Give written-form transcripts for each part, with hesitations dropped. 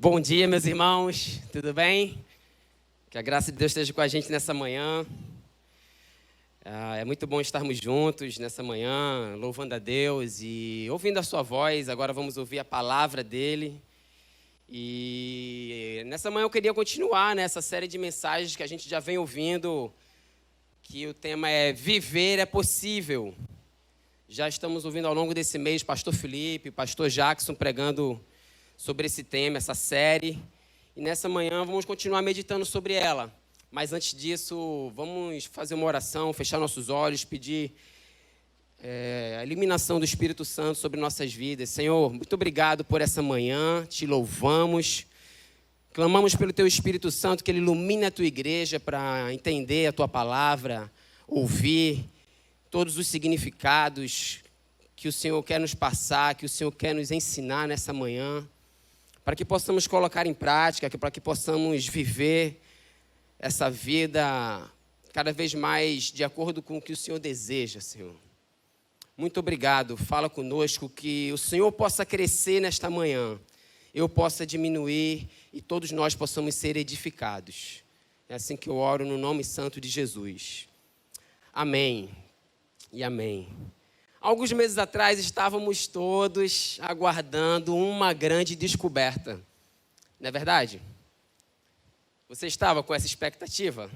Bom dia, meus irmãos, tudo bem? Que a graça de Deus esteja com a gente nessa manhã. É muito bom estarmos juntos nessa manhã, louvando a Deus e ouvindo a sua voz. Agora vamos ouvir a palavra dele. E nessa manhã eu queria continuar nessa série de mensagens que a gente já vem ouvindo, que o tema é Viver é Possível. Já estamos ouvindo ao longo desse mês Pastor Felipe, Pastor Jackson pregando sobre esse tema, essa série. E nessa manhã vamos continuar meditando sobre ela. Mas antes disso, vamos fazer uma oração, fechar nossos olhos, pedir a iluminação do Espírito Santo sobre nossas vidas. Senhor, muito obrigado por essa manhã, te louvamos. Clamamos pelo teu Espírito Santo, que ele ilumine a tua igreja para entender a tua palavra, ouvir todos os significados que o Senhor quer nos passar, que o Senhor quer nos ensinar nessa manhã, para que possamos colocar em prática, para que possamos viver essa vida cada vez mais de acordo com o que o Senhor deseja, Senhor. Muito obrigado, fala conosco, que o Senhor possa crescer nesta manhã, eu possa diminuir e todos nós possamos ser edificados. É assim que eu oro no nome santo de Jesus. Amém e amém. Alguns meses atrás estávamos todos aguardando uma grande descoberta. Não é verdade? Você estava com essa expectativa?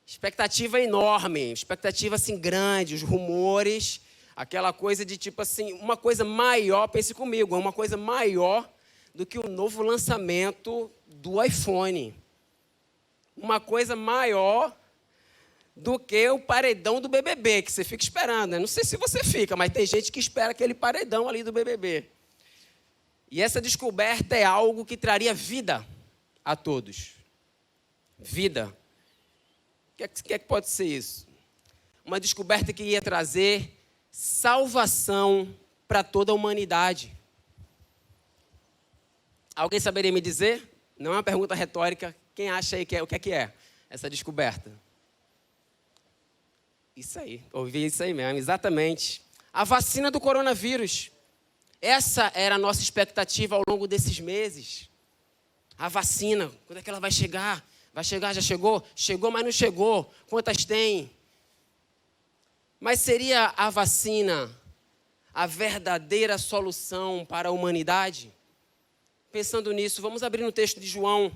Expectativa enorme, expectativa assim grande, os rumores, aquela coisa de tipo assim, uma coisa maior, pense comigo, uma coisa maior do que o novo lançamento do iPhone. Uma coisa maior do que o paredão do BBB, que você fica esperando, né? Não sei se você fica, mas tem gente que espera aquele paredão ali do BBB. E essa descoberta é algo que traria vida a todos. Vida. O que é que pode ser isso? Uma descoberta que ia trazer salvação para toda a humanidade. Alguém saberia me dizer? Não é uma pergunta retórica. Quem acha aí o que é essa descoberta? Isso aí, ouvi isso aí mesmo, exatamente. A vacina do coronavírus. Essa era a nossa expectativa ao longo desses meses. A vacina, quando é que ela vai chegar? Vai chegar, já chegou? Chegou, mas não chegou. Quantas tem? Mas seria a vacina a verdadeira solução para a humanidade? Pensando nisso, vamos abrir no texto de João,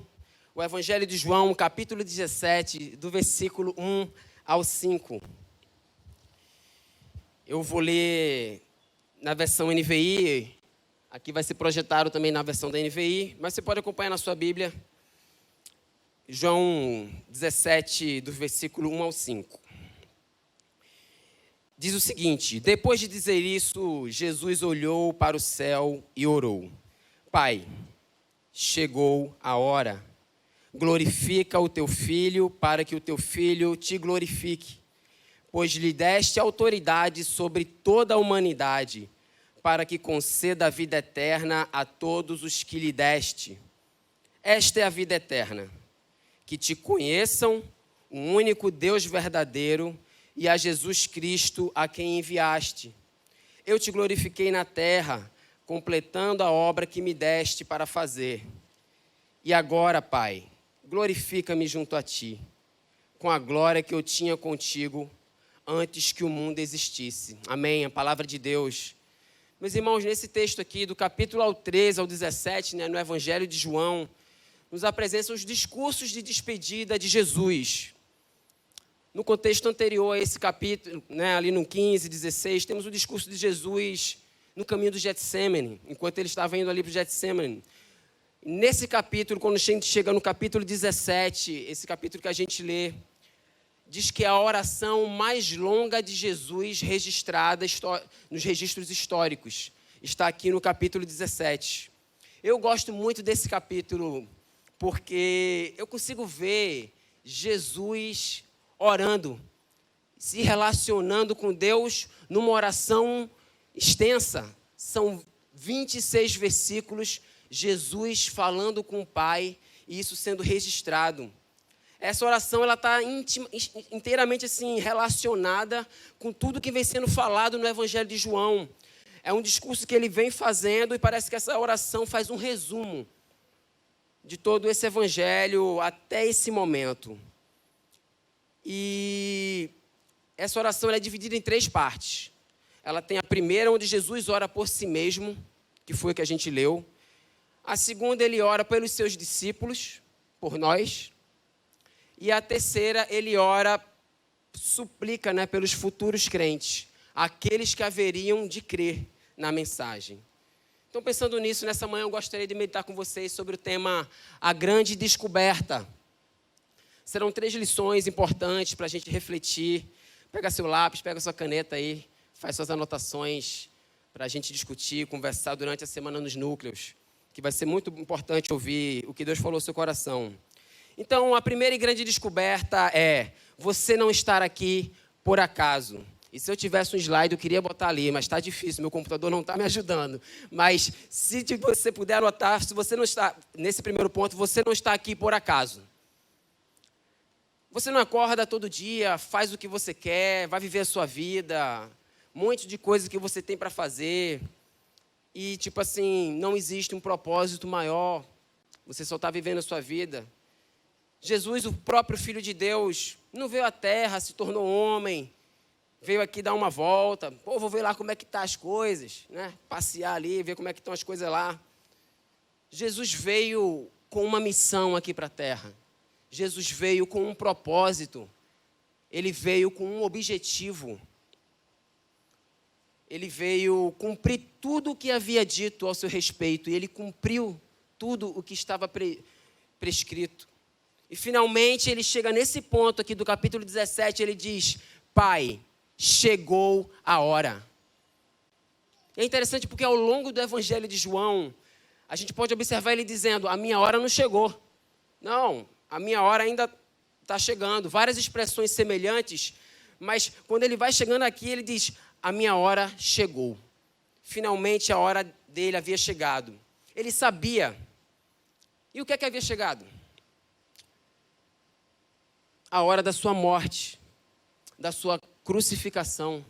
o Evangelho de João, capítulo 17, do versículo 1 ao 5. Eu vou ler na versão NVI, aqui vai ser projetado também na versão da NVI, mas você pode acompanhar na sua Bíblia. João 17, do versículo 1 ao 5. Diz o seguinte: depois de dizer isso, Jesus olhou para o céu e orou. Pai, chegou a hora. Glorifica o teu Filho, para que o teu Filho te glorifique. Pois lhe deste autoridade sobre toda a humanidade, para que conceda a vida eterna a todos os que lhe deste. Esta é a vida eterna, que te conheçam, o único Deus verdadeiro, e a Jesus Cristo a quem enviaste. Eu te glorifiquei na terra, completando a obra que me deste para fazer. E agora, Pai, glorifica-me junto a ti, com a glória que eu tinha contigo antes que o mundo existisse. Amém, a palavra de Deus. Meus irmãos, nesse texto aqui, do capítulo 13 ao 17, no Evangelho de João, nos apresentam os discursos de despedida de Jesus. No contexto anterior a esse capítulo, ali no 15, 16, temos o discurso de Jesus no caminho do Getsemane, enquanto ele estava indo ali para o Getsemane. Nesse capítulo, quando a gente chega no capítulo 17, esse capítulo que a gente lê, diz que é a oração mais longa de Jesus registrada nos registros históricos. Está aqui no capítulo 17. Eu gosto muito desse capítulo porque eu consigo ver Jesus orando, se relacionando com Deus numa oração extensa. São 26 versículos, Jesus falando com o Pai e isso sendo registrado. Essa oração ela está inteiramente assim, relacionada com tudo que vem sendo falado no Evangelho de João. É um discurso que ele vem fazendo e parece que essa oração faz um resumo de todo esse evangelho até esse momento. E essa oração ela é dividida em 3 partes. Ela tem a primeira, onde Jesus ora por si mesmo, que foi a que a gente leu. A segunda, ele ora pelos seus discípulos, por nós. E a terceira, ele ora, suplica, né, pelos futuros crentes, aqueles que haveriam de crer na mensagem. Então, pensando nisso, nessa manhã eu gostaria de meditar com vocês sobre o tema A Grande Descoberta. Serão 3 lições importantes para a gente refletir. Pega seu lápis, pega sua caneta aí, faz suas anotações para a gente discutir, conversar durante a semana nos núcleos, que vai ser muito importante ouvir o que Deus falou no seu coração. Então, a primeira e grande descoberta é você não estar aqui por acaso. E se eu tivesse um slide, eu queria botar ali, mas está difícil, meu computador não está me ajudando. Mas se você puder anotar, se você não está, nesse primeiro ponto, você não está aqui por acaso. Você não acorda todo dia, faz o que você quer, vai viver a sua vida, um monte de coisas que você tem para fazer. E, tipo assim, não existe um propósito maior. Você só está vivendo a sua vida. Jesus, o próprio Filho de Deus, não veio à Terra, se tornou homem, veio aqui dar uma volta. Pô, vou ver lá como é que estão as coisas, né? Passear ali, ver como é que estão as coisas lá. Jesus veio com uma missão aqui para a Terra. Jesus veio com um propósito. Ele veio com um objetivo. Ele veio cumprir tudo o que havia dito ao seu respeito. E ele cumpriu tudo o que estava prescrito. E finalmente ele chega nesse ponto aqui do capítulo 17, ele diz: Pai, chegou a hora. É interessante porque ao longo do evangelho de João, a gente pode observar ele dizendo: a minha hora não chegou. Não, a minha hora ainda está chegando. Várias expressões semelhantes, mas quando ele vai chegando aqui, ele diz: a minha hora chegou. Finalmente a hora dele havia chegado. Ele sabia. E o que é que havia chegado? A hora da sua morte, da sua crucificação.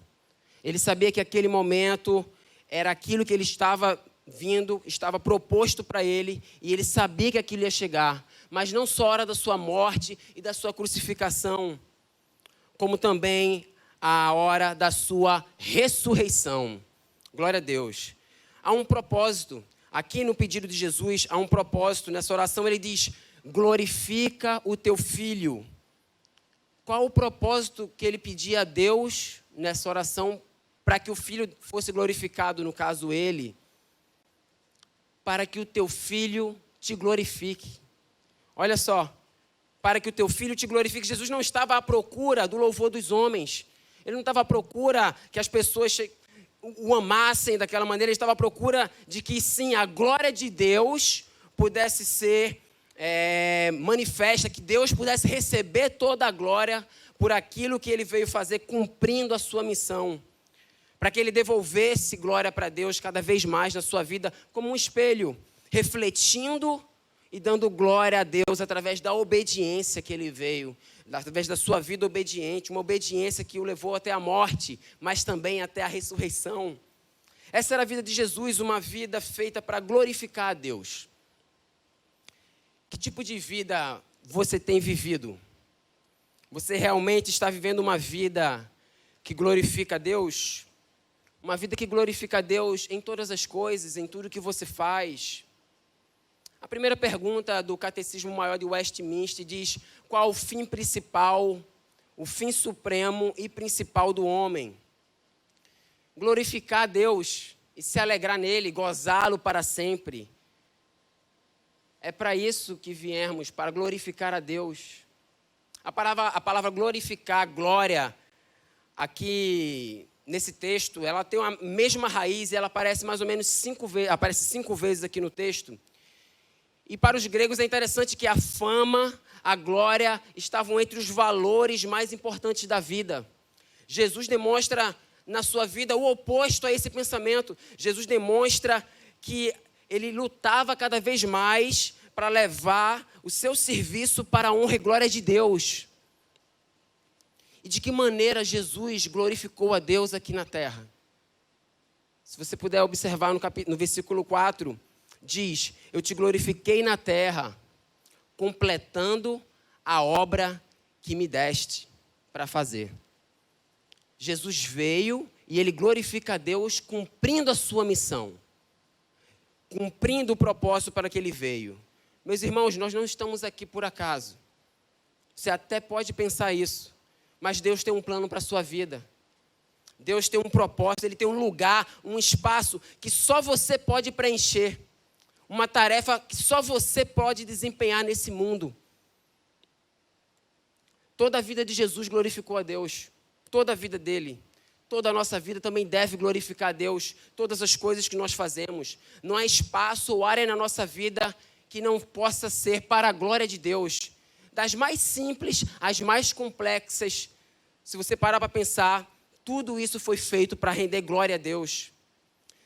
Ele sabia que aquele momento era aquilo que ele estava vindo, estava proposto para ele, e ele sabia que aquilo ia chegar. Mas não só a hora da sua morte e da sua crucificação, como também a hora da sua ressurreição. Glória a Deus. Há um propósito. Aqui no pedido de Jesus, há um propósito. Nessa oração ele diz: glorifica o teu filho. Qual o propósito que ele pedia a Deus nessa oração para que o filho fosse glorificado, no caso ele? Para que o teu filho te glorifique. Olha só, para que o teu filho te glorifique. Jesus não estava à procura do louvor dos homens. Ele não estava à procura que as pessoas o amassem daquela maneira. Ele estava à procura de que, sim, a glória de Deus pudesse ser manifesta, que Deus pudesse receber toda a glória por aquilo que ele veio fazer, cumprindo a sua missão. Para que ele devolvesse glória para Deus cada vez mais na sua vida, como um espelho, refletindo e dando glória a Deus através da obediência que ele veio, através da sua vida obediente, uma obediência que o levou até a morte, mas também até a ressurreição. Essa era a vida de Jesus, uma vida feita para glorificar a Deus. Que tipo de vida você tem vivido? Você realmente está vivendo uma vida que glorifica a Deus? Uma vida que glorifica a Deus em todas as coisas, em tudo que você faz? A primeira pergunta do Catecismo Maior de Westminster diz: qual o fim principal, o fim supremo e principal do homem? Glorificar a Deus e se alegrar nele, gozá-lo para sempre. É para isso que viemos, para glorificar a Deus. A palavra glorificar, glória, aqui nesse texto, ela tem a mesma raiz e ela aparece mais ou menos 5 vezes aqui no texto. E para os gregos é interessante que a fama, a glória estavam entre os valores mais importantes da vida. Jesus demonstra na sua vida o oposto a esse pensamento. Jesus demonstra que ele lutava cada vez mais para levar o seu serviço para a honra e glória de Deus. E de que maneira Jesus glorificou a Deus aqui na terra? Se você puder observar no versículo 4, diz: eu te glorifiquei na terra, completando a obra que me deste para fazer. Jesus veio e ele glorifica a Deus cumprindo a sua missão, cumprindo o propósito para que ele veio. Meus irmãos, nós não estamos aqui por acaso. Você até pode pensar isso, mas Deus tem um plano para a sua vida. Deus tem um propósito, Ele tem um lugar, um espaço que só você pode preencher. Uma tarefa que só você pode desempenhar nesse mundo. Toda a vida de Jesus glorificou a Deus. Toda a vida dele. Toda a nossa vida também deve glorificar a Deus. Todas as coisas que nós fazemos. Não há espaço ou área na nossa vida que não possa ser para a glória de Deus. Das mais simples às mais complexas. Se você parar para pensar, tudo isso foi feito para render glória a Deus.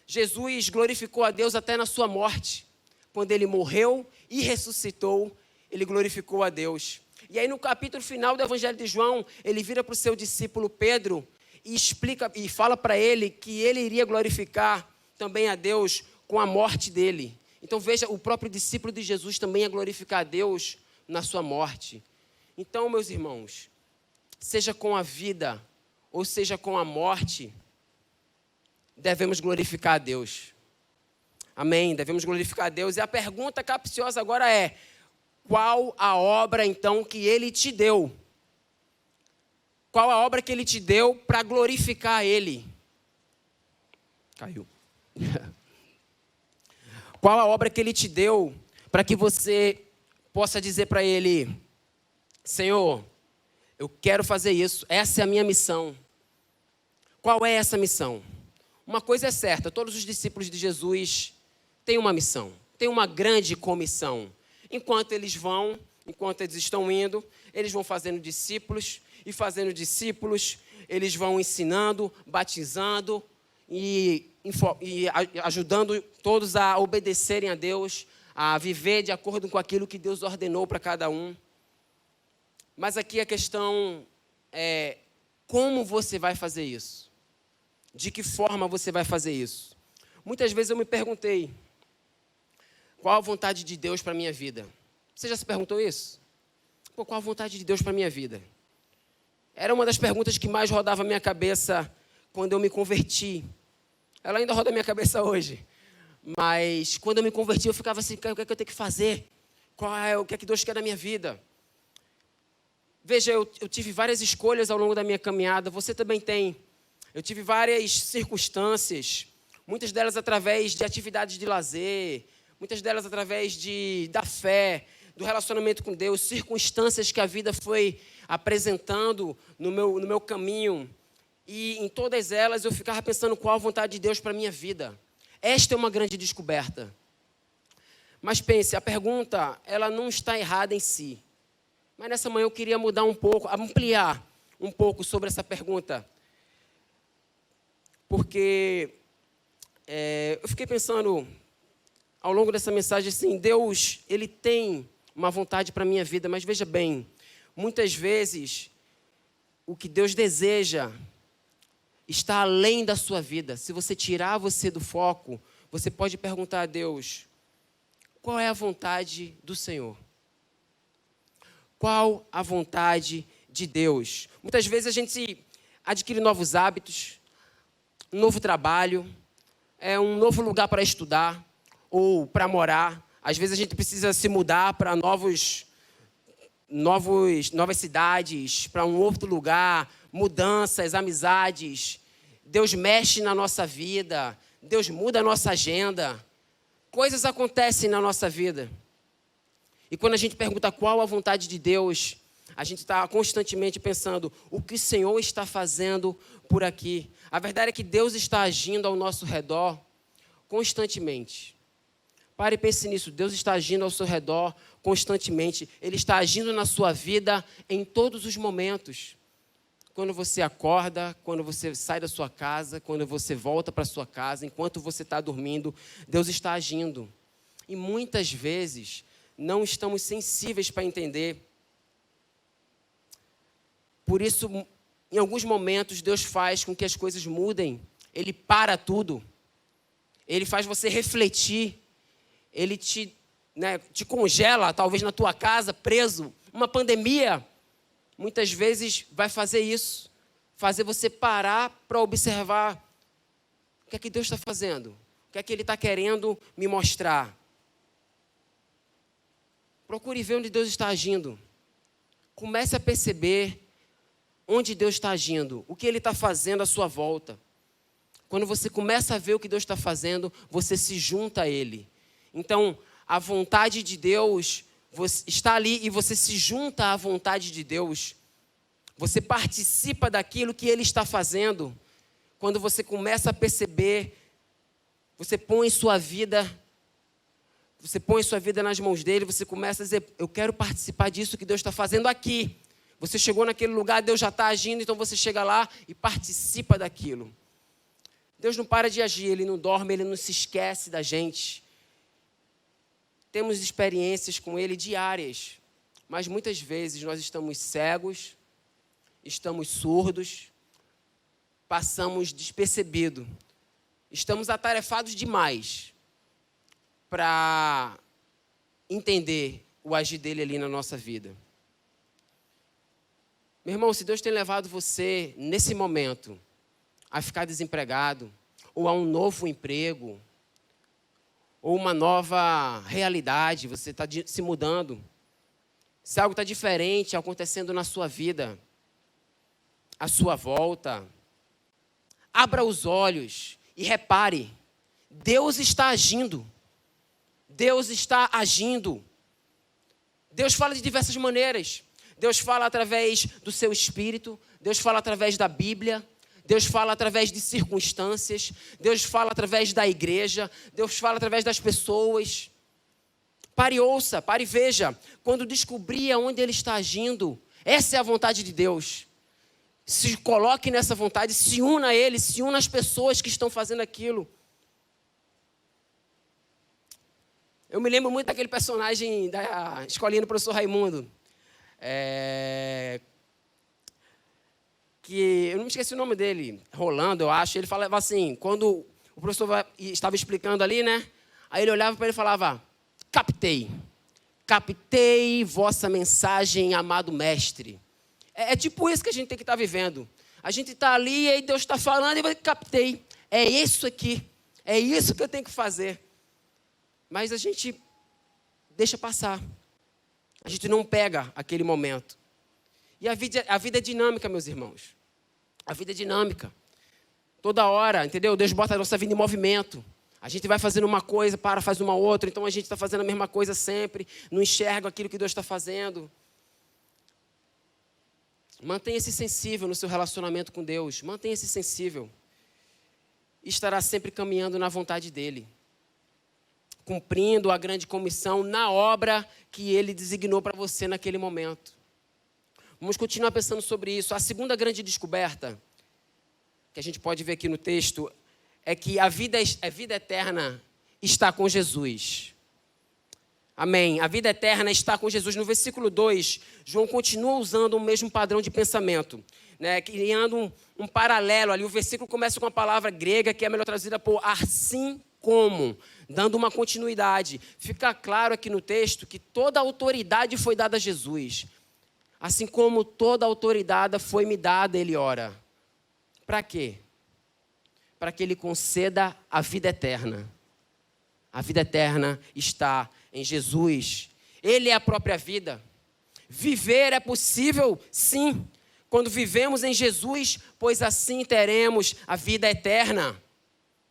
Jesus glorificou a Deus até na sua morte. Quando ele morreu e ressuscitou, ele glorificou a Deus. E aí no capítulo final do Evangelho de João, ele vira para o seu discípulo Pedro e explica e fala para ele que ele iria glorificar também a Deus com a morte dele. Então veja, o próprio discípulo de Jesus também ia glorificar a Deus na sua morte. Então, meus irmãos, seja com a vida ou seja com a morte, devemos glorificar a Deus. Amém? Devemos glorificar a Deus. E a pergunta capciosa agora é: qual a obra, então, que Ele te deu? Qual a obra que Ele te deu para glorificar Ele? Caiu. Qual a obra que Ele te deu para que você possa dizer para Ele: Senhor, eu quero fazer isso, essa é a minha missão. Qual é essa missão? Uma coisa é certa, todos os discípulos de Jesus têm uma missão, têm uma grande comissão. Enquanto eles estão indo, eles vão fazendo discípulos, e fazendo discípulos, eles vão ensinando, batizando e ajudando todos a obedecerem a Deus, a viver de acordo com aquilo que Deus ordenou para cada um. Mas aqui a questão é: como você vai fazer isso? De que forma você vai fazer isso? Muitas vezes eu me perguntei: qual a vontade de Deus para a minha vida? Você já se perguntou isso? Qual a vontade de Deus para a minha vida? Era uma das perguntas que mais rodava a minha cabeça quando eu me converti. Ela ainda roda a minha cabeça hoje. Mas quando eu me converti, eu ficava assim: o que é que eu tenho que fazer? O que é que Deus quer da minha vida? Veja, eu tive várias escolhas ao longo da minha caminhada. Você também tem. Eu tive várias circunstâncias, muitas delas através de atividades de lazer, muitas delas através da fé, do relacionamento com Deus, circunstâncias que a vida foi apresentando no meu caminho. E em todas elas eu ficava pensando qual a vontade de Deus para a minha vida. Esta é uma grande descoberta. Mas pense, a pergunta, ela não está errada em si. Mas nessa manhã eu queria mudar um pouco, ampliar um pouco sobre essa pergunta. Porque eu fiquei pensando, ao longo dessa mensagem, assim, Deus, Ele tem uma vontade para a minha vida, mas veja bem, muitas vezes, o que Deus deseja está além da sua vida. Se você tirar você do foco, você pode perguntar a Deus: qual é a vontade do Senhor? Qual a vontade de Deus? Muitas vezes a gente adquire novos hábitos, um novo trabalho, um novo lugar para estudar ou para morar. Às vezes a gente precisa se mudar para novas cidades, para um outro lugar, mudanças, amizades. Deus mexe na nossa vida, Deus muda a nossa agenda. Coisas acontecem na nossa vida. E quando a gente pergunta qual a vontade de Deus, a gente está constantemente pensando: o que o Senhor está fazendo por aqui? A verdade é que Deus está agindo ao nosso redor constantemente. Pare e pense nisso. Deus está agindo ao seu redor constantemente. Ele está agindo na sua vida em todos os momentos. Quando você acorda, quando você sai da sua casa, quando você volta para a sua casa, enquanto você está dormindo, Deus está agindo. E muitas vezes não estamos sensíveis para entender. Por isso, em alguns momentos, Deus faz com que as coisas mudem. Ele para tudo. Ele faz você refletir. Ele te né, te congela, talvez na tua casa, preso. Uma pandemia, muitas vezes, vai fazer isso. Fazer você parar para observar o que é que Deus está fazendo. O que é que Ele está querendo me mostrar. Procure ver onde Deus está agindo. Comece a perceber onde Deus está agindo. O que Ele está fazendo à sua volta. Quando você começa a ver o que Deus está fazendo, você se junta a Ele. Então, a vontade de Deus está ali e você se junta à vontade de Deus. Você participa daquilo que Ele está fazendo. Quando você começa a perceber, você põe sua vida nas mãos dele, você começa a dizer, eu quero participar disso que Deus está fazendo aqui. Você chegou naquele lugar, Deus já está agindo, então você chega lá e participa daquilo. Deus não para de agir, Ele não dorme, Ele não se esquece da gente. Temos experiências com Ele diárias, mas muitas vezes nós estamos cegos, estamos surdos, passamos despercebido, estamos atarefados demais para entender o agir dele ali na nossa vida. Meu irmão, se Deus tem levado você nesse momento a ficar desempregado, ou a um novo emprego, ou uma nova realidade, você está se mudando, se algo está diferente acontecendo na sua vida, à sua volta, abra os olhos e repare, Deus está agindo. Deus está agindo. Deus fala de diversas maneiras. Deus fala através do seu Espírito, Deus fala através da Bíblia, Deus fala através de circunstâncias, Deus fala através da igreja, Deus fala através das pessoas. Pare e ouça, pare e veja. Quando descobrir onde Ele está agindo, essa é a vontade de Deus. Se coloque nessa vontade, se una a Ele, se una às pessoas que estão fazendo aquilo. Eu me lembro muito daquele personagem da escolinha do professor Raimundo. Que eu não me esqueci o nome dele, Rolando, eu acho. Ele falava assim, quando o professor estava explicando ali, né? Aí ele olhava para ele e falava, captei vossa mensagem, amado mestre. É tipo isso que a gente tem que estar vivendo. A gente está ali e aí Deus está falando e eu captei. É isso aqui, é isso que eu tenho que fazer. Mas a gente deixa passar. A gente não pega aquele momento. E a vida é dinâmica, meus irmãos. A vida é dinâmica. Toda hora, entendeu? Deus bota a nossa vida em movimento. A gente vai fazendo uma coisa, faz uma outra. Então a gente está fazendo a mesma coisa sempre. Não enxerga aquilo que Deus está fazendo. Mantenha-se sensível no seu relacionamento com Deus. Mantenha-se sensível. E estará sempre caminhando na vontade dEle. Cumprindo a grande comissão na obra que Ele designou para você naquele momento. Vamos continuar pensando sobre isso. A segunda grande descoberta, que a gente pode ver aqui no texto, é que a vida eterna está com Jesus. Amém. A vida eterna está com Jesus. No versículo 2, João continua usando o mesmo padrão de pensamento, né? Criando um paralelo ali. O versículo começa com uma palavra grega que é melhor traduzida por assim como, dando uma continuidade. Fica claro aqui no texto que toda a autoridade foi dada a Jesus. Assim como toda a autoridade foi me dada, Ele ora. Para quê? Para que Ele conceda a vida eterna. A vida eterna está em Jesus. Ele é a própria vida. Viver é possível, sim, quando vivemos em Jesus, pois assim teremos a vida eterna.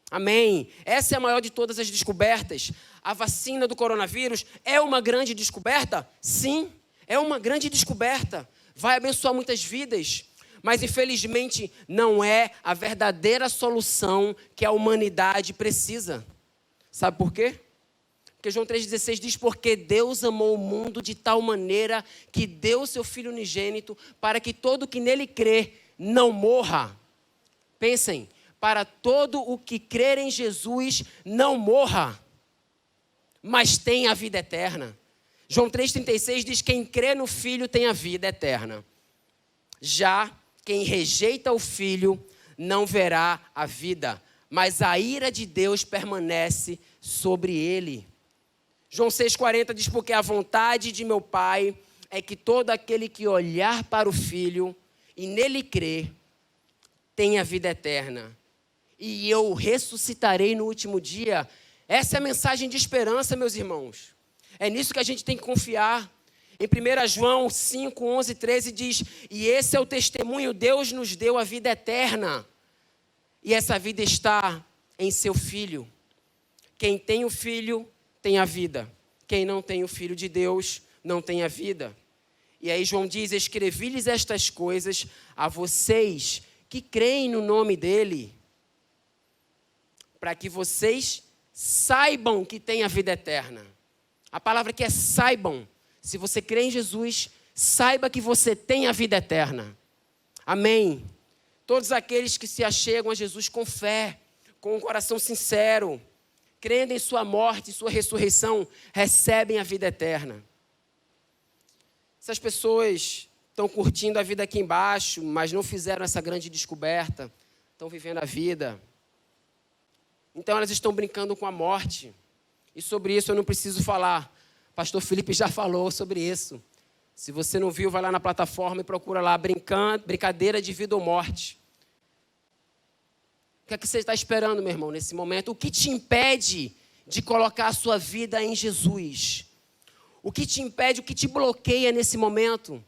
Amém. Essa é a maior de todas as descobertas. A vacina do coronavírus é uma grande descoberta? Sim. É uma grande descoberta, vai abençoar muitas vidas, mas infelizmente não é a verdadeira solução que a humanidade precisa. Sabe por quê? Porque João 3,16 diz, porque Deus amou o mundo de tal maneira que deu o seu Filho unigênito para que todo que nele crê não morra. Pensem, para todo o que crer em Jesus não morra, mas tenha a vida eterna. João 3,36 diz, quem crê no Filho tem a vida eterna. Já quem rejeita o Filho não verá a vida, mas a ira de Deus permanece sobre ele. João 6,40 diz, porque a vontade de meu Pai é que todo aquele que olhar para o Filho e nele crer, tenha vida eterna. E eu ressuscitarei no último dia. Essa é a mensagem de esperança, meus irmãos. É nisso que a gente tem que confiar. Em 1 João 5, 11, 13 diz, e esse é o testemunho, Deus nos deu a vida eterna. E essa vida está em seu Filho. Quem tem o Filho, tem a vida. Quem não tem o Filho de Deus, não tem a vida. E aí João diz, escrevi-lhes estas coisas a vocês que creem no nome dele, para que vocês saibam que têm a vida eterna. A palavra aqui é saibam. Se você crê em Jesus, saiba que você tem a vida eterna. Amém. Todos aqueles que se achegam a Jesus com fé, com um coração sincero, crendo em sua morte e sua ressurreição, recebem a vida eterna. Essas pessoas estão curtindo a vida aqui embaixo, mas não fizeram essa grande descoberta, estão vivendo a vida. Então elas estão brincando com a morte. E sobre isso eu não preciso falar. Pastor Felipe já falou sobre isso. Se você não viu, vai lá na plataforma e procura lá, brincadeira de vida ou morte. O que é que você está esperando, meu irmão, nesse momento? O que te impede de colocar a sua vida em Jesus? O que te impede, o que te bloqueia nesse momento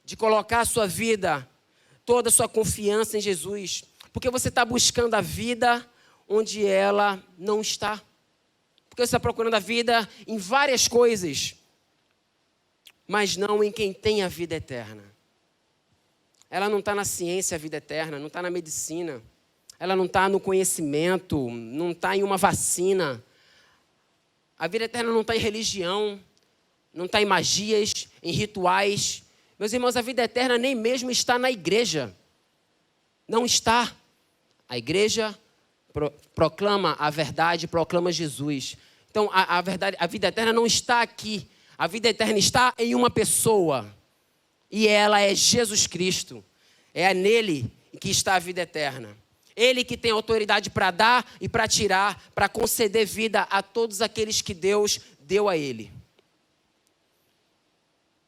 de colocar a sua vida, toda a sua confiança em Jesus? Porque você está buscando a vida onde ela não está. Porque você está procurando a vida em várias coisas, mas não em quem tem a vida eterna. Ela não está na ciência, a vida eterna, não está na medicina. Ela não está no conhecimento, não está em uma vacina. A vida eterna não está em religião, não está em magias, em rituais. Meus irmãos, a vida eterna nem mesmo está na igreja. Não está. A igreja proclama a verdade, proclama Jesus. Então, a verdade, a vida eterna não está aqui. A vida eterna está em uma pessoa. E ela é Jesus Cristo. É nele que está a vida eterna. Ele que tem autoridade para dar e para tirar, para conceder vida a todos aqueles que Deus deu a ele.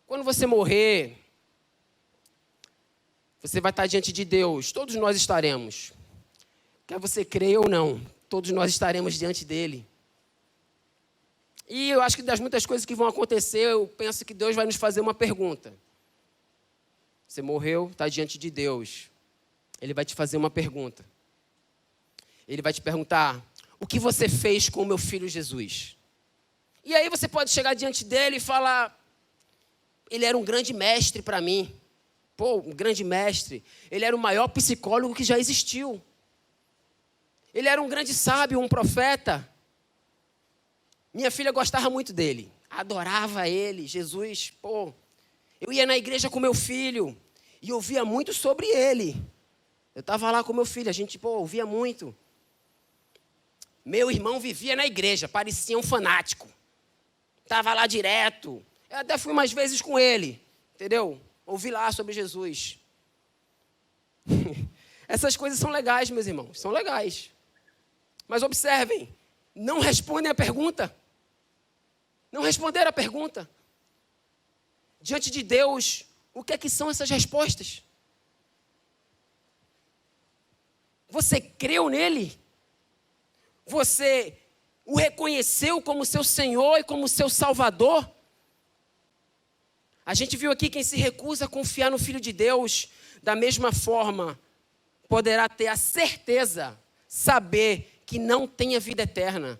Quando você morrer, você vai estar diante de Deus. Todos nós estaremos. Quer você creia ou não, todos nós estaremos diante dele. E eu acho que das muitas coisas que vão acontecer, eu penso que Deus vai nos fazer uma pergunta. Você morreu, está diante de Deus. Ele vai te fazer uma pergunta. Ele vai te perguntar, o que você fez com o meu filho Jesus? E aí você pode chegar diante dele e falar, ele era um grande mestre para mim. Pô, um grande mestre. Ele era o maior psicólogo que já existiu. Ele era um grande sábio, um profeta. Minha filha gostava muito dele. Adorava ele, Jesus. Pô, eu ia na igreja com meu filho e ouvia muito sobre ele. Eu estava lá com meu filho, a gente, ouvia muito. Meu irmão vivia na igreja, parecia um fanático. Estava lá direto. Eu até fui umas vezes com ele, entendeu? Ouvi lá sobre Jesus. Essas coisas são legais, meus irmãos, são legais. Mas observem, não respondem a pergunta. Não responderam a pergunta. Diante de Deus, o que é que são essas respostas? Você creu nele? Você o reconheceu como seu Senhor e como seu Salvador? A gente viu aqui quem se recusa a confiar no Filho de Deus, da mesma forma, poderá ter a certeza, saber que não tem a vida eterna.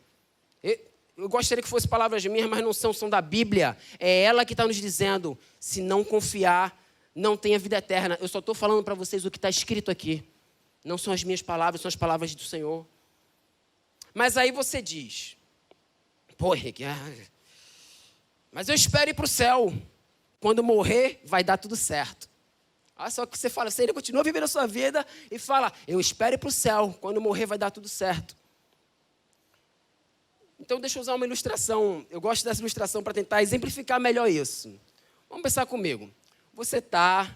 Eu gostaria que fosse palavras minhas, mas não são da Bíblia. É ela que está nos dizendo, se não confiar, não tem a vida eterna. Eu só estou falando para vocês o que está escrito aqui. Não são as minhas palavras, são as palavras do Senhor. Mas aí você diz, pô, Henrique, mas eu espero ir para o céu. Quando morrer, vai dar tudo certo. Olha só que você fala, você ainda continua vivendo a sua vida e fala, eu espero ir para o céu. Quando morrer, vai dar tudo certo. Então, deixa eu usar uma ilustração. Eu gosto dessa ilustração para tentar exemplificar melhor isso. Vamos pensar comigo. Você está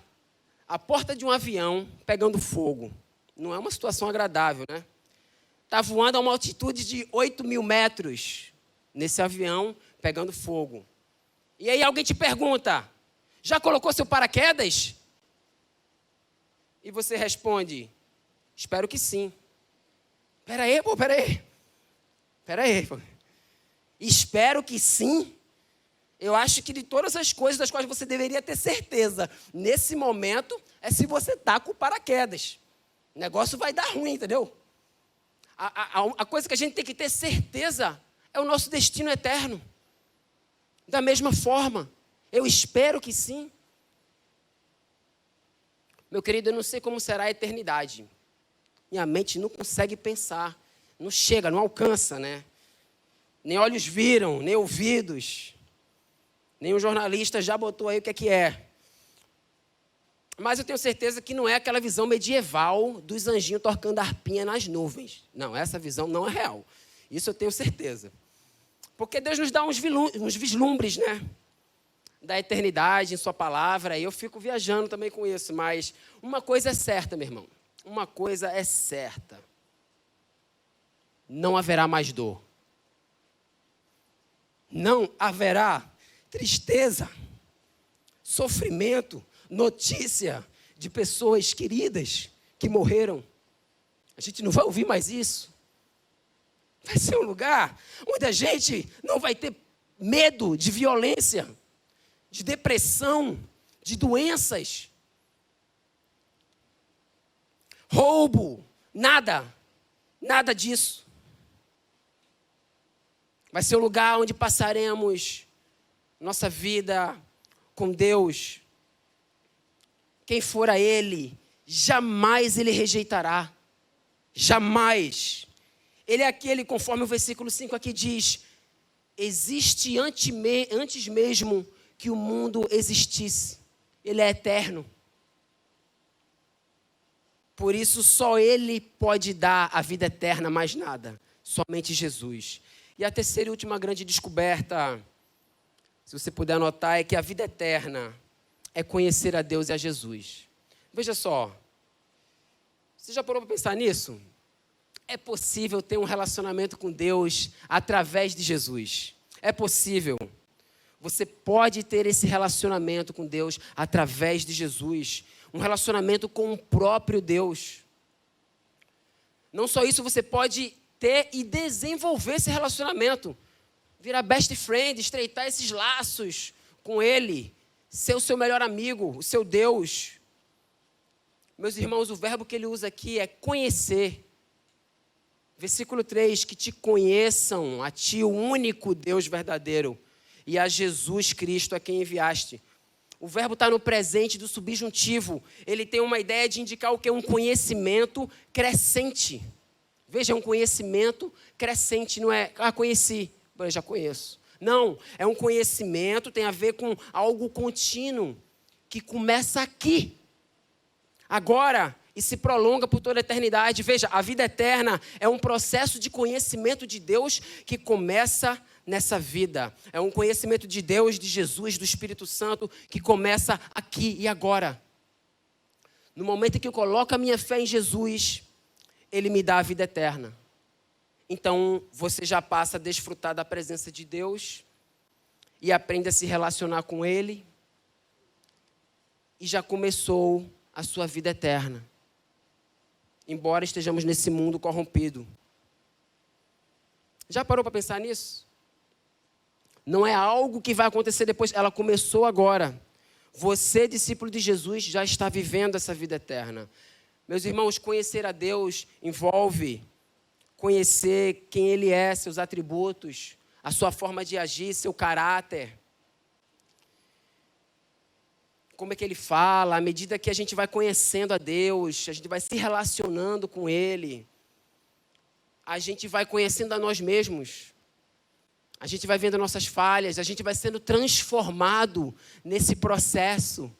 à porta de um avião pegando fogo. Não é uma situação agradável, né? Está voando a uma altitude de 8.000 metros nesse avião, pegando fogo. E aí alguém te pergunta, já colocou seu paraquedas? E você responde, espero que sim. Peraí. Espero que sim? Eu acho que de todas as coisas das quais você deveria ter certeza, nesse momento, é se você está com o paraquedas. O negócio vai dar ruim, entendeu? A coisa que a gente tem que ter certeza é o nosso destino eterno. Da mesma forma, eu espero que sim. Meu querido, eu não sei como será a eternidade. Minha mente não consegue pensar. Não chega, não alcança, né? Nem olhos viram, nem ouvidos. Nenhum jornalista já botou aí o que é. Mas eu tenho certeza que não é aquela visão medieval dos anjinhos tocando harpinha nas nuvens. Não, essa visão não é real. Isso eu tenho certeza. Porque Deus nos dá uns vislumbres, né? Da eternidade em sua palavra. E eu fico viajando também com isso. Mas uma coisa é certa, meu irmão. Uma coisa é certa. Não haverá mais dor. Não haverá tristeza, sofrimento, notícia de pessoas queridas que morreram. A gente não vai ouvir mais isso. Vai ser um lugar onde a gente não vai ter medo de violência, de depressão, de doenças, roubo, nada disso. Vai ser um lugar onde passaremos nossa vida com Deus. Quem for a Ele, jamais Ele rejeitará. Jamais. Ele é aquele, conforme o versículo 5 aqui diz, existe antes mesmo que o mundo existisse. Ele é eterno. Por isso, só Ele pode dar a vida eterna, mais nada. Somente Jesus. E a terceira e última grande descoberta, se você puder anotar, é que a vida eterna é conhecer a Deus e a Jesus. Veja só, você já parou para pensar nisso? É possível ter um relacionamento com Deus através de Jesus. É possível. Você pode ter esse relacionamento com Deus através de Jesus. Um relacionamento com o próprio Deus. Não só isso, você pode ter e desenvolver esse relacionamento. Virar best friend, estreitar esses laços com Ele. Ser o seu melhor amigo, o seu Deus. Meus irmãos, o verbo que ele usa aqui é conhecer. Versículo 3, que te conheçam, a ti, o único Deus verdadeiro, e a Jesus Cristo, a quem enviaste. O verbo está no presente do subjuntivo. Ele tem uma ideia de indicar o que é um conhecimento crescente. Veja, é um conhecimento crescente, não é, conheci, eu já conheço. Não, é um conhecimento, tem a ver com algo contínuo, que começa aqui, agora, e se prolonga por toda a eternidade. Veja, a vida eterna é um processo de conhecimento de Deus que começa nessa vida. É um conhecimento de Deus, de Jesus, do Espírito Santo, que começa aqui e agora. No momento em que eu coloco a minha fé em Jesus, Ele me dá a vida eterna. Então, você já passa a desfrutar da presença de Deus e aprende a se relacionar com Ele e já começou a sua vida eterna. Embora estejamos nesse mundo corrompido. Já parou para pensar nisso? Não é algo que vai acontecer depois, ela começou agora. Você, discípulo de Jesus, já está vivendo essa vida eterna. Meus irmãos, conhecer a Deus envolve conhecer quem Ele é, seus atributos, a sua forma de agir, seu caráter. Como é que Ele fala, à medida que a gente vai conhecendo a Deus, a gente vai se relacionando com Ele, a gente vai conhecendo a nós mesmos, a gente vai vendo nossas falhas, a gente vai sendo transformado nesse processo.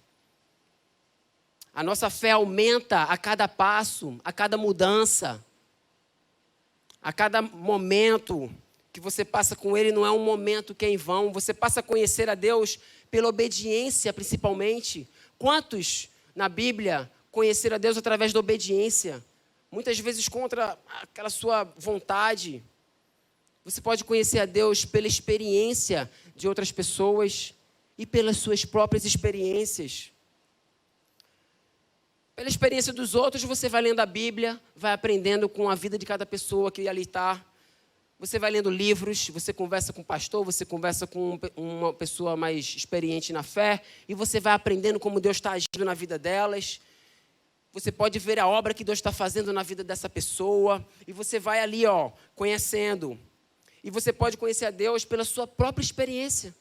A nossa fé aumenta a cada passo, a cada mudança, a cada momento que você passa com Ele, não é um momento que é em vão. Você passa a conhecer a Deus pela obediência, principalmente. Quantos na Bíblia conheceram a Deus através da obediência? Muitas vezes contra aquela sua vontade. Você pode conhecer a Deus pela experiência de outras pessoas e pelas suas próprias experiências. Pela experiência dos outros, você vai lendo a Bíblia, vai aprendendo com a vida de cada pessoa que ali está. Você vai lendo livros, você conversa com o pastor, você conversa com uma pessoa mais experiente na fé, e você vai aprendendo como Deus está agindo na vida delas. Você pode ver a obra que Deus está fazendo na vida dessa pessoa, e você vai ali, conhecendo. E você pode conhecer a Deus pela sua própria experiência.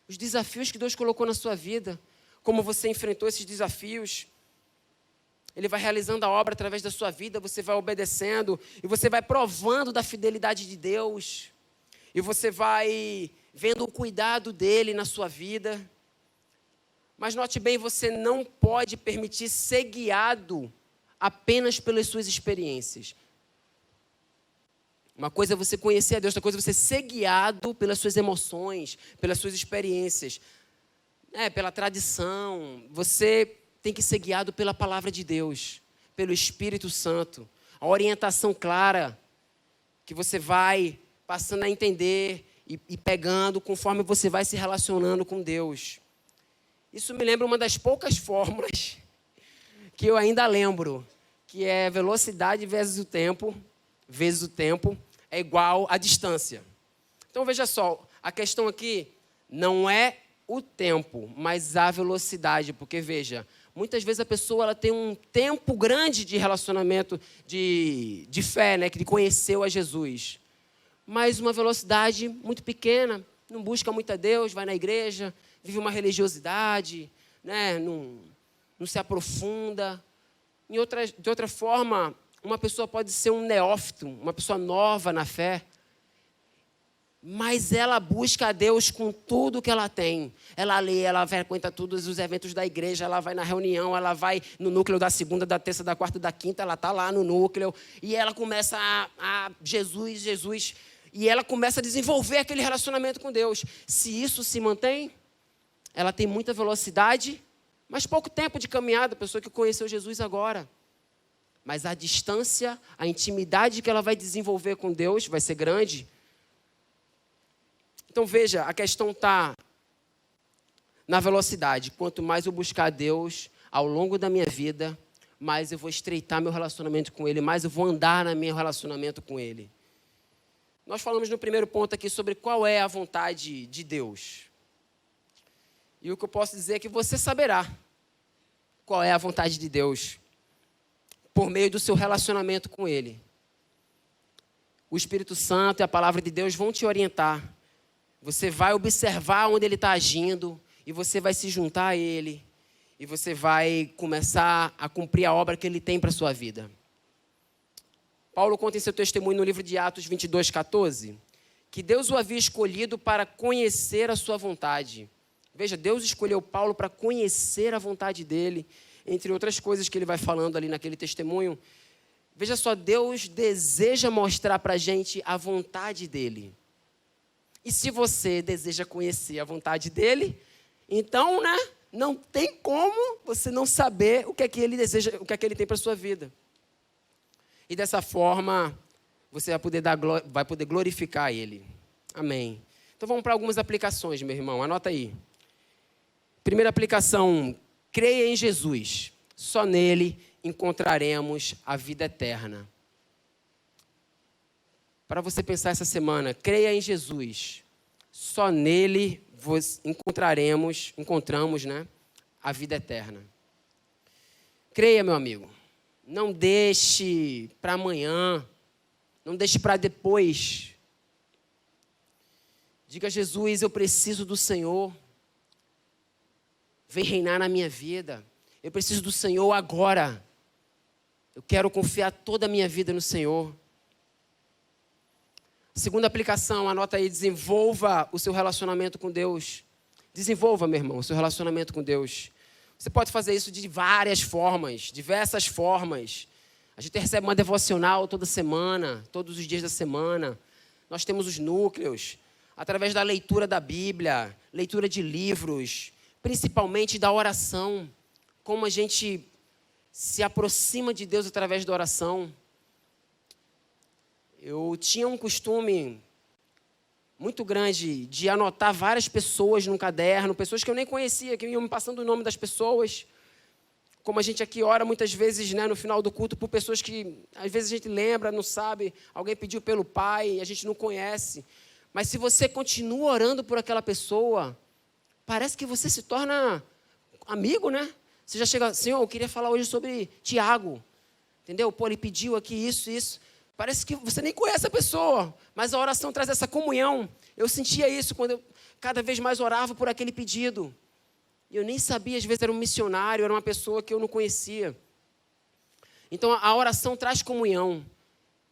Os desafios que Deus colocou na sua vida, como você enfrentou esses desafios. Ele vai realizando a obra através da sua vida, você vai obedecendo, e você vai provando da fidelidade de Deus. E você vai vendo o cuidado dele na sua vida. Mas note bem, você não pode permitir ser guiado apenas pelas suas experiências. Uma coisa é você conhecer a Deus, outra coisa é você ser guiado pelas suas emoções, pelas suas experiências, pela tradição. Você tem que ser guiado pela palavra de Deus, pelo Espírito Santo. A orientação clara que você vai passando a entender e pegando conforme você vai se relacionando com Deus. Isso me lembra uma das poucas fórmulas que eu ainda lembro, que é velocidade vezes o tempo é igual a distância. Então, veja só, a questão aqui não é o tempo, mas a velocidade, porque, veja, muitas vezes a pessoa ela tem um tempo grande de relacionamento, de fé, né, que conheceu a Jesus, mas uma velocidade muito pequena, não busca muito a Deus, vai na igreja, vive uma religiosidade, né, não se aprofunda. De outra forma, uma pessoa pode ser um neófito, uma pessoa nova na fé, mas ela busca a Deus com tudo que ela tem. Ela lê, ela frequenta todos os eventos da igreja, ela vai na reunião, ela vai no núcleo da segunda, da terça, da quarta, da quinta, ela está lá no núcleo, e ela começa a Jesus, e ela começa a desenvolver aquele relacionamento com Deus. Se isso se mantém, ela tem muita velocidade, mas pouco tempo de caminhada, a pessoa que conheceu Jesus agora. Mas a distância, a intimidade que ela vai desenvolver com Deus vai ser grande. Então, veja, a questão está na velocidade. Quanto mais eu buscar Deus ao longo da minha vida, mais eu vou estreitar meu relacionamento com Ele, mais eu vou andar no meu relacionamento com Ele. Nós falamos no primeiro ponto aqui sobre qual é a vontade de Deus. E o que eu posso dizer é que você saberá qual é a vontade de Deus por meio do seu relacionamento com Ele. O Espírito Santo e a palavra de Deus vão te orientar. Você vai observar onde Ele está agindo e você vai se juntar a Ele e você vai começar a cumprir a obra que Ele tem para a sua vida. Paulo conta em seu testemunho no livro de Atos 22:14, que Deus o havia escolhido para conhecer a sua vontade. Veja, Deus escolheu Paulo para conhecer a vontade dEle, entre outras coisas que ele vai falando ali naquele testemunho. Veja só, Deus deseja mostrar para a gente a vontade dEle. E se você deseja conhecer a vontade dEle, então, não tem como você não saber o que é que Ele deseja, o que é que Ele tem para a sua vida. E dessa forma, você vai poder glorificar Ele. Amém. Então vamos para algumas aplicações, meu irmão. Anota aí. Primeira aplicação: creia em Jesus. Só nele encontraremos a vida eterna. Para você pensar essa semana, creia em Jesus. Só nele encontramos a vida eterna. Creia, meu amigo. Não deixe para amanhã. Não deixe para depois. Diga a Jesus: eu preciso do Senhor. Vem reinar na minha vida. Eu preciso do Senhor agora. Eu quero confiar toda a minha vida no Senhor. Segunda aplicação, anota aí: desenvolva o seu relacionamento com Deus. Desenvolva, meu irmão, o seu relacionamento com Deus. Você pode fazer isso de várias formas, diversas formas. A gente recebe uma devocional toda semana, todos os dias da semana. Nós temos os núcleos, através da leitura da Bíblia, leitura de livros, principalmente da oração. Como a gente se aproxima de Deus através da oração. Eu tinha um costume, muito grande de anotar várias pessoas num caderno, pessoas que eu nem conhecia, que iam me passando o nome das pessoas. Como a gente aqui ora muitas vezes, né, no final do culto, por pessoas que às vezes a gente lembra, não sabe, alguém pediu pelo pai, a gente não conhece. Mas se você continua orando por aquela pessoa, parece que você se torna amigo, né? Você já chega, Senhor, eu queria falar hoje sobre Tiago, entendeu? Pô, ele pediu aqui isso. Parece que você nem conhece a pessoa, mas a oração traz essa comunhão. Eu sentia isso quando eu cada vez mais orava por aquele pedido. Eu nem sabia, às vezes era um missionário, era uma pessoa que eu não conhecia. Então a oração traz comunhão.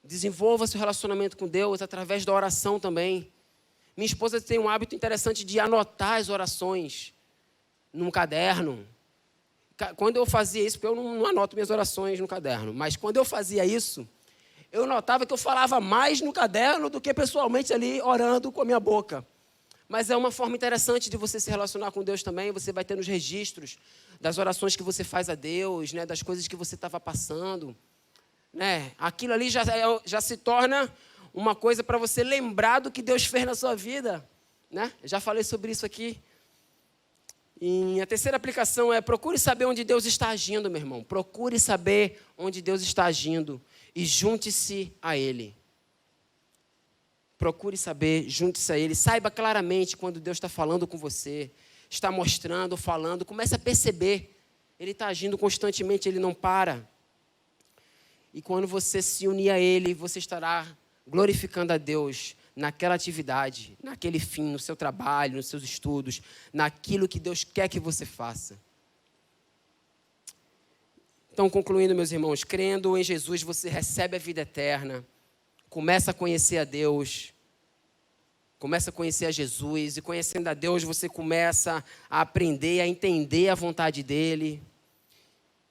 Desenvolva seu relacionamento com Deus através da oração também. Minha esposa tem um hábito interessante de anotar as orações num caderno. Quando eu fazia isso, porque eu não anoto minhas orações no caderno, mas quando eu fazia isso, eu notava que eu falava mais no caderno do que pessoalmente ali orando com a minha boca. Mas é uma forma interessante de você se relacionar com Deus também. Você vai ter nos registros das orações que você faz a Deus, né, das coisas que você estava passando. Né? Aquilo ali já se torna uma coisa para você lembrar do que Deus fez na sua vida. Né? Já falei sobre isso aqui. E a terceira aplicação é: procure saber onde Deus está agindo, meu irmão. Procure saber onde Deus está agindo e junte-se a Ele. Procure saber, junte-se a Ele. Saiba claramente quando Deus está falando com você, está mostrando, falando. Comece a perceber. Ele está agindo constantemente, Ele não para. E quando você se unir a Ele, você estará glorificando a Deus naquela atividade, naquele fim, no seu trabalho, nos seus estudos, naquilo que Deus quer que você faça. Então, concluindo, meus irmãos, crendo em Jesus, você recebe a vida eterna, começa a conhecer a Deus, começa a conhecer a Jesus, e conhecendo a Deus, você começa a aprender, a entender a vontade dEle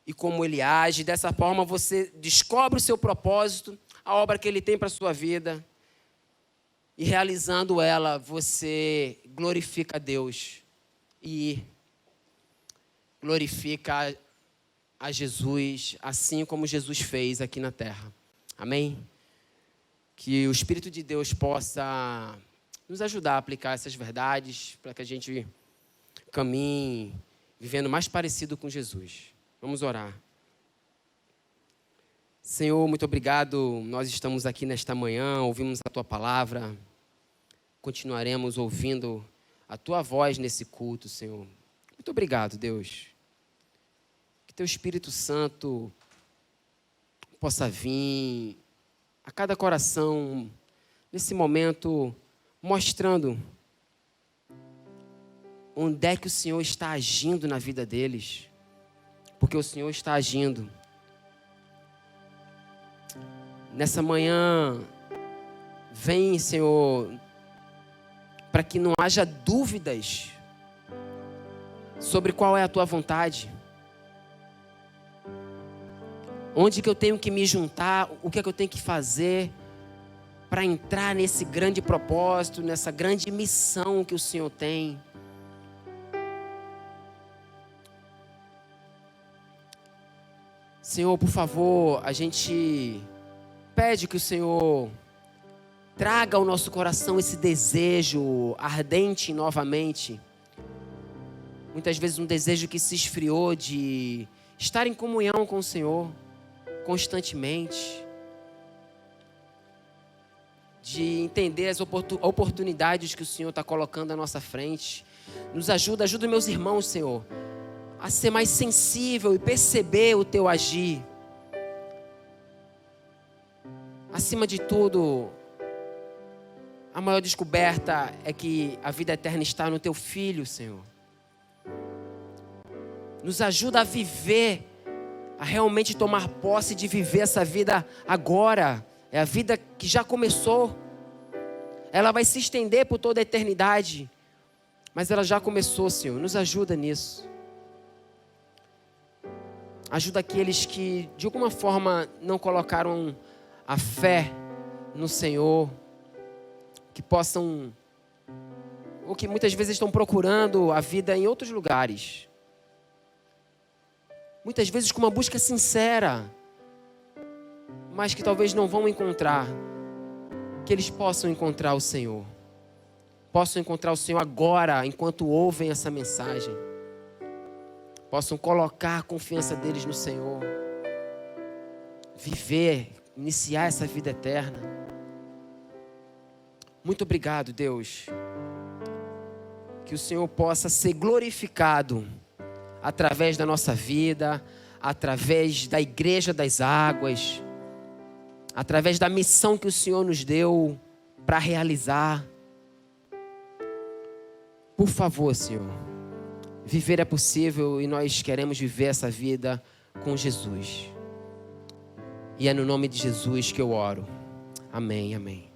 e como Ele age. Dessa forma, você descobre o seu propósito, a obra que Ele tem para a sua vida, e realizando ela, você glorifica a Deus e glorifica a Jesus, assim como Jesus fez aqui na terra. Amém? Que o Espírito de Deus possa nos ajudar a aplicar essas verdades para que a gente caminhe vivendo mais parecido com Jesus. Vamos orar. Senhor, muito obrigado. Nós estamos aqui nesta manhã, ouvimos a Tua palavra. Continuaremos ouvindo a Tua voz nesse culto, Senhor. Muito obrigado, Deus. Que Teu Espírito Santo possa vir a cada coração, nesse momento, mostrando onde é que o Senhor está agindo na vida deles. Porque o Senhor está agindo. Nessa manhã, vem, Senhor, para que não haja dúvidas sobre qual é a Tua vontade. Onde que eu tenho que me juntar, o que é que eu tenho que fazer para entrar nesse grande propósito, nessa grande missão que o Senhor tem. Senhor, por favor, a gente pede que o Senhor traga ao nosso coração esse desejo ardente novamente. Muitas vezes um desejo que se esfriou de estar em comunhão com o Senhor constantemente. De entender as oportunidades que o Senhor está colocando à nossa frente. Nos ajuda meus irmãos, Senhor, a ser mais sensível e perceber o Teu agir. Acima de tudo, a maior descoberta é que a vida eterna está no Teu Filho, Senhor. Nos ajuda a viver, a realmente tomar posse de viver essa vida agora. É a vida que já começou. Ela vai se estender por toda a eternidade. Mas ela já começou, Senhor. Nos ajuda nisso. Ajuda aqueles que, de alguma forma, não colocaram a fé no Senhor. Que possam, ou que muitas vezes estão procurando a vida em outros lugares. Muitas vezes com uma busca sincera, mas que talvez não vão encontrar. Que eles possam encontrar o Senhor. possam encontrar o Senhor agora, enquanto ouvem essa mensagem. Possam colocar a confiança deles no Senhor. Viver, iniciar essa vida eterna. Muito obrigado, Deus. Que o Senhor possa ser glorificado através da nossa vida, através da Igreja das Águas, através da missão que o Senhor nos deu para realizar. Por favor, Senhor, viver é possível e nós queremos viver essa vida com Jesus. E é no nome de Jesus que eu oro. Amém, amém.